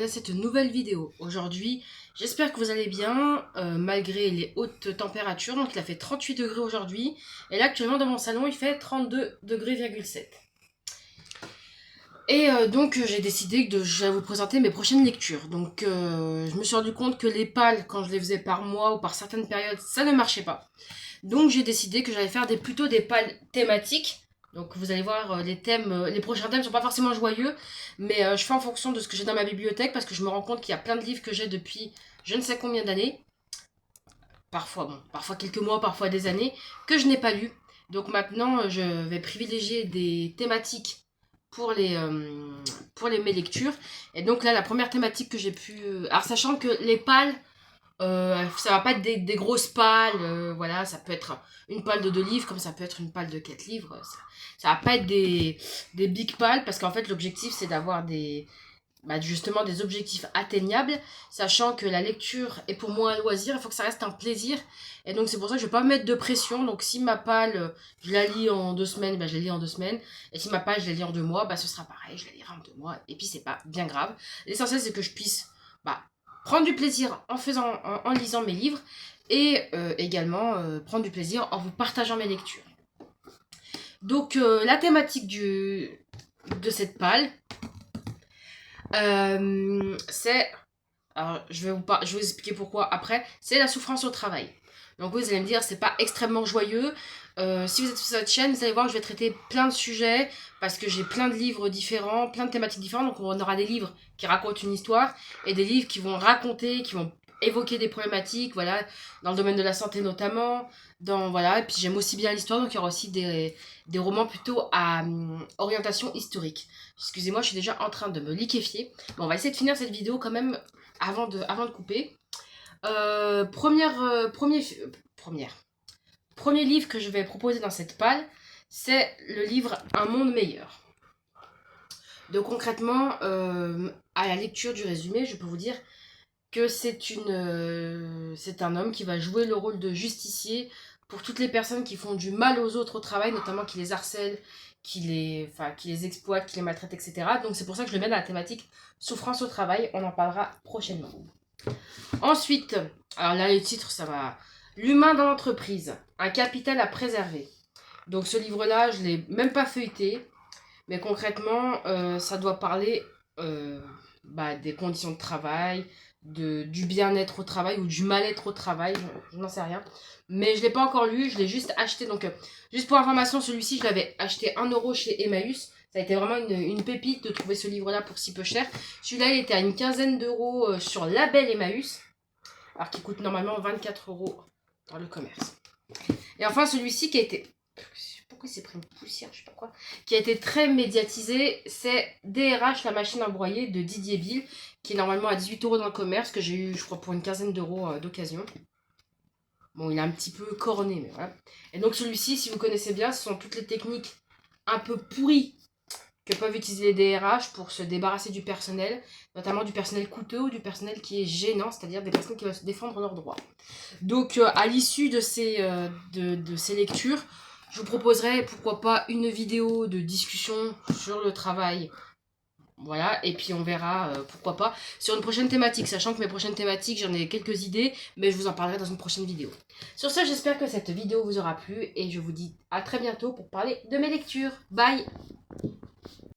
Cette nouvelle vidéo. Aujourd'hui, j'espère que vous allez bien, malgré les hautes températures. Donc il a fait 38 degrés aujourd'hui. Et là, actuellement, dans mon salon, il fait 32 degrés,7. Et donc, j'ai décidé que je vais vous présenter mes prochaines lectures. Donc, je me suis rendu compte que les pales, quand je les faisais par mois ou par certaines périodes, ça ne marchait pas. Donc, j'ai décidé que j'allais faire plutôt des pales thématiques. Donc vous allez voir, les thèmes, les prochains thèmes ne sont pas forcément joyeux, mais je fais en fonction de ce que j'ai dans ma bibliothèque parce que je me rends compte qu'il y a plein de livres que j'ai depuis je ne sais combien d'années, parfois quelques mois, parfois des années, que je n'ai pas lus. Donc maintenant, je vais privilégier des thématiques pour mes lectures. Et donc là, la première thématique que j'ai pu... Alors sachant que les pales, ça va pas être des grosses pales, voilà, ça peut être une palle de 2 livres, comme ça peut être une palle de 4 livres. Ça va pas être des big pales, parce qu'en fait, l'objectif, c'est d'avoir justement des objectifs atteignables, sachant que la lecture est pour moi un loisir, il faut que ça reste un plaisir. Et donc, c'est pour ça que je vais pas mettre de pression. Donc, si ma palle, je la lis en 2 semaines, je la lis en 2 semaines. Et si ma palle, je la lis en 2 mois, ce sera pareil, je la lirai en 2 mois. Et puis, c'est pas bien grave. L'essentiel, c'est que je puisse prendre du plaisir en lisant mes livres et également prendre du plaisir en vous partageant mes lectures. Donc la thématique de cette palle, c'est... Alors je vais vous expliquer pourquoi après. C'est la souffrance au travail. Donc vous allez me dire, c'est pas extrêmement joyeux. Si vous êtes sur cette chaîne, vous allez voir que je vais traiter plein de sujets parce que j'ai plein de livres différents, plein de thématiques différentes. Donc on aura des livres qui racontent une histoire et des livres qui vont raconter, qui vont évoquer des problématiques, voilà, dans le domaine de la santé notamment. Voilà, et puis j'aime aussi bien l'histoire, donc il y aura aussi des romans plutôt à orientation historique. Excusez-moi, je suis déjà en train de me liquéfier. Bon, on va essayer de finir cette vidéo quand même avant de couper. Premier livre que je vais proposer dans cette palle, c'est le livre Un monde meilleur. Donc concrètement, à la lecture du résumé, je peux vous dire que c'est un homme qui va jouer le rôle de justicier pour toutes les personnes qui font du mal aux autres au travail, notamment qui les harcèlent, qui les exploitent, qui les maltraitent, etc. Donc c'est pour ça que je le mets dans la thématique souffrance au travail. On en parlera prochainement. Ensuite, alors là, le titre, ça va... L'humain dans l'entreprise, un capital à préserver. Donc ce livre-là, je ne l'ai même pas feuilleté, mais concrètement, ça doit parler des conditions de travail, du bien-être au travail ou du mal-être au travail, je n'en sais rien. Mais je ne l'ai pas encore lu, je l'ai juste acheté. Donc, juste pour information, celui-ci, je l'avais acheté 1 € chez Emmaüs. Ça a été vraiment une pépite de trouver ce livre-là pour si peu cher. Celui-là, il était à une quinzaine d'euros sur Label Emmaüs, alors qu'il coûte normalement 24 € dans le commerce. Et enfin, celui-ci qui a été... Pourquoi il s'est pris une poussière, je sais pas quoi. Qui a été très médiatisé, c'est DRH, la machine à broyer de Didier Bill, qui est normalement à 18 € dans le commerce, que j'ai eu, je crois, pour une quinzaine d'euros d'occasion. Bon, il est un petit peu corné, mais voilà. Et donc celui-ci, si vous connaissez bien, ce sont toutes les techniques un peu pourries que peuvent utiliser les DRH pour se débarrasser du personnel, notamment du personnel coûteux ou du personnel qui est gênant, c'est-à-dire des personnes qui veulent se défendre leurs droits. Donc, à l'issue de ces lectures, je vous proposerai, pourquoi pas, une vidéo de discussion sur le travail. Voilà, et puis on verra, pourquoi pas, sur une prochaine thématique, sachant que mes prochaines thématiques, j'en ai quelques idées, mais je vous en parlerai dans une prochaine vidéo. Sur ce, j'espère que cette vidéo vous aura plu, et je vous dis à très bientôt pour parler de mes lectures. Bye!